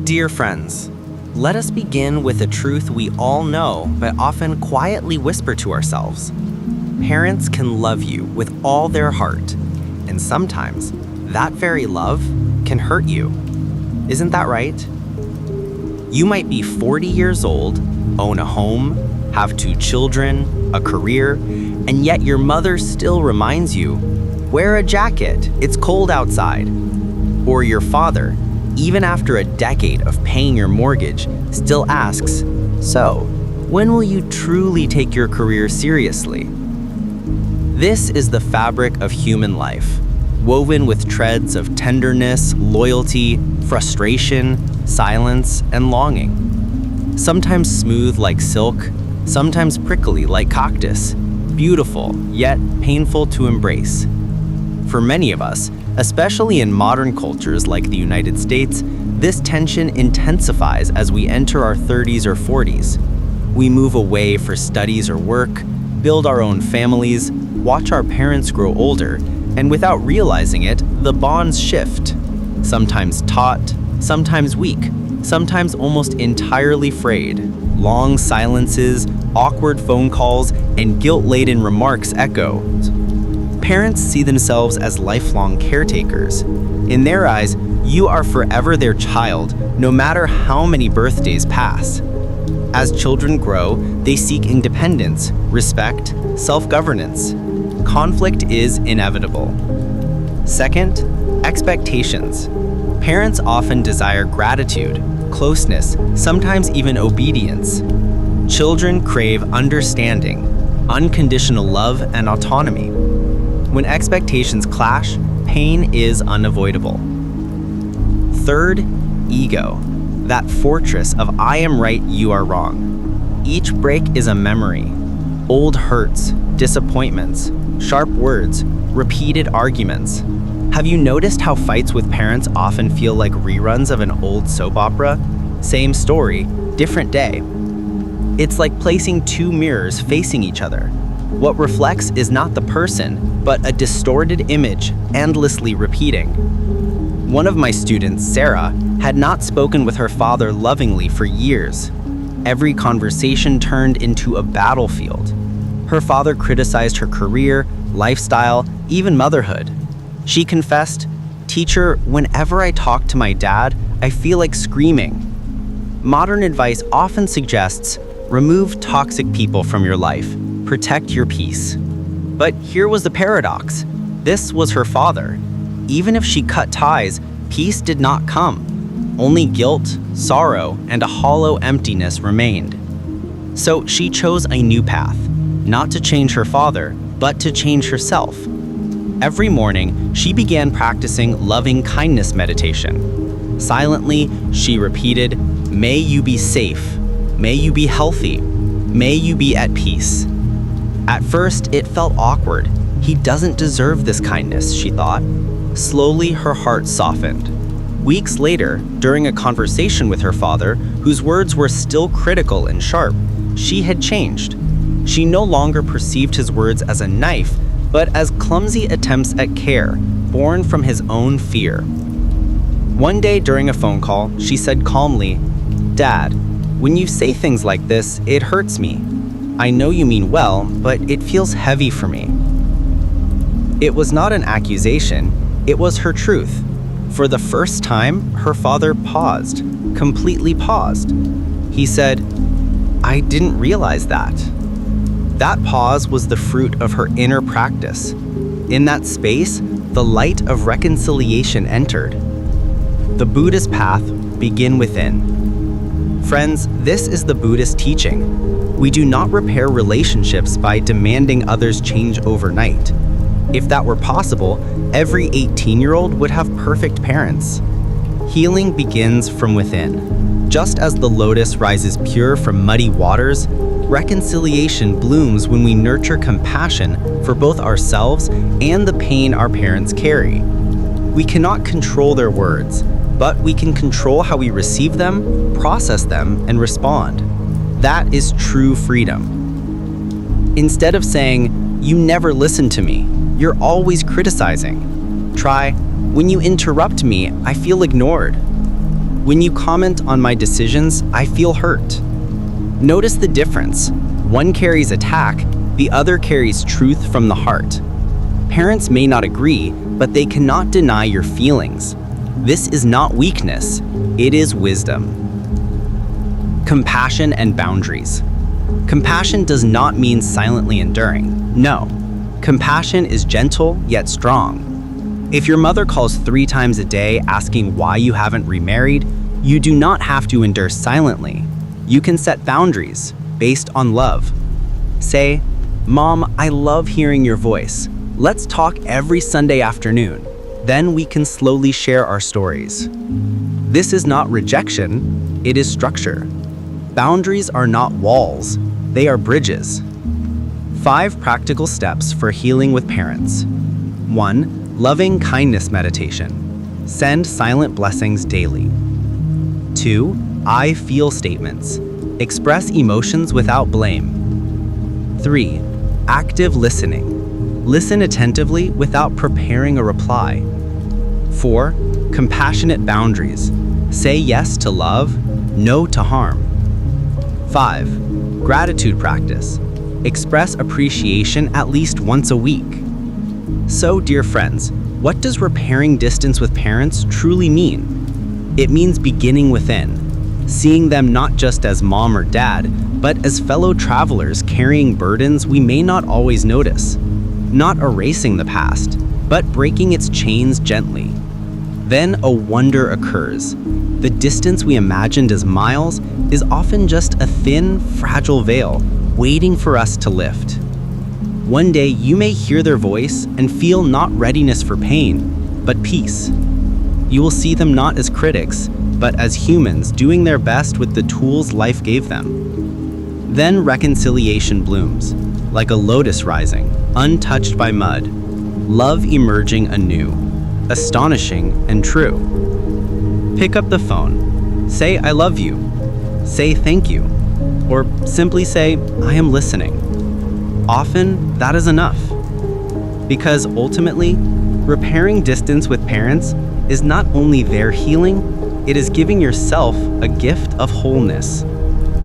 Dear friends, let us begin with a truth we all know but often quietly whisper to ourselves. Parents can love you with all their heart, and sometimes that very love can hurt you. Isn't that right? You might be 40 years old, own a home, have 2 children, a career, and yet your mother still reminds you, wear a jacket, it's cold outside. Or your father, even after a decade of paying your mortgage, still asks, so, when will you truly take your career seriously? This is the fabric of human life, woven with threads of tenderness, loyalty, frustration, silence, and longing. Sometimes smooth like silk, sometimes prickly like cactus, beautiful yet painful to embrace. For many of us, especially in modern cultures like the United States, this tension intensifies as we enter our 30s or 40s. We move away for studies or work, build our own families, watch our parents grow older, and without realizing it, the bonds shift. Sometimes taut, sometimes weak, sometimes almost entirely frayed. Long silences, awkward phone calls, and guilt-laden remarks echo. Parents see themselves as lifelong caretakers. In their eyes, you are forever their child, no matter how many birthdays pass. As children grow, they seek independence, respect, self-governance. Conflict is inevitable. Second, expectations. Parents often desire gratitude, closeness, sometimes even obedience. Children crave understanding, unconditional love, and autonomy. When expectations clash, pain is unavoidable. Third, ego. That fortress of I am right, you are wrong. Each break is a memory. Old hurts, disappointments, sharp words, repeated arguments. Have you noticed how fights with parents often feel like reruns of an old soap opera? Same story, different day. It's like placing 2 mirrors facing each other. What reflects is not the person, but a distorted image, endlessly repeating. One of my students, Sarah, had not spoken with her father lovingly for years. Every conversation turned into a battlefield. Her father criticized her career, lifestyle, even motherhood. She confessed, "Teacher, whenever I talk to my dad, I feel like screaming." Modern advice often suggests, remove toxic people from your life, protect your peace. But here was the paradox. This was her father. Even if she cut ties, peace did not come. Only guilt, sorrow, and a hollow emptiness remained. So she chose a new path, not to change her father, but to change herself. Every morning, she began practicing loving kindness meditation. Silently, she repeated, "May you be safe. May you be healthy. May you be at peace." At first, it felt awkward. He doesn't deserve this kindness, she thought. Slowly, her heart softened. Weeks later, during a conversation with her father, whose words were still critical and sharp, she had changed. She no longer perceived his words as a knife, but as clumsy attempts at care, born from his own fear. One day during a phone call, she said calmly, "Dad, when you say things like this, it hurts me. I know you mean well, but it feels heavy for me." It was not an accusation, it was her truth. For the first time, her father paused, completely paused. He said, "I didn't realize that." That pause was the fruit of her inner practice. In that space, the light of reconciliation entered. The Buddhist path begin within. Friends, this is the Buddhist teaching. We do not repair relationships by demanding others change overnight. If that were possible, every 18-year-old would have perfect parents. Healing begins from within. Just as the lotus rises pure from muddy waters, reconciliation blooms when we nurture compassion for both ourselves and the pain our parents carry. We cannot control their words, but we can control how we receive them, process them, and respond. That is true freedom. Instead of saying, "You never listen to me, you're always criticizing," try, "When you interrupt me, I feel ignored." When you comment on my decisions, I feel hurt. Notice the difference. One carries attack, the other carries truth from the heart. Parents may not agree, but they cannot deny your feelings. This is not weakness, it is wisdom. Compassion and boundaries. Compassion does not mean silently enduring. No. Compassion is gentle yet strong. If your mother calls 3 times a day asking why you haven't remarried, you do not have to endure silently. You can set boundaries based on love. Say, "Mom, I love hearing your voice. Let's talk every Sunday afternoon. Then we can slowly share our stories." This is not rejection, it is structure. Boundaries are not walls, they are bridges. 5 practical steps for healing with parents. 1. Loving kindness meditation. Send silent blessings daily. 2. I feel statements. Express emotions without blame. 3. Active listening. Listen attentively without preparing a reply. 4. Compassionate boundaries. Say yes to love, no to harm. 5. Gratitude practice. Express appreciation at least once a week. So, dear friends, what does repairing distance with parents truly mean? It means beginning within, seeing them not just as mom or dad, but as fellow travelers carrying burdens we may not always notice. Not erasing the past, but breaking its chains gently. Then a wonder occurs. The distance we imagined as miles is often just a thin, fragile veil waiting for us to lift. One day you may hear their voice and feel not readiness for pain, but peace. You will see them not as critics, but as humans doing their best with the tools life gave them. Then reconciliation blooms, like a lotus rising, untouched by mud, love emerging anew, astonishing and true. Pick up the phone, say I love you, say thank you, or simply say I am listening. Often, that is enough. Because ultimately, repairing distance with parents is not only their healing, it is giving yourself a gift of wholeness.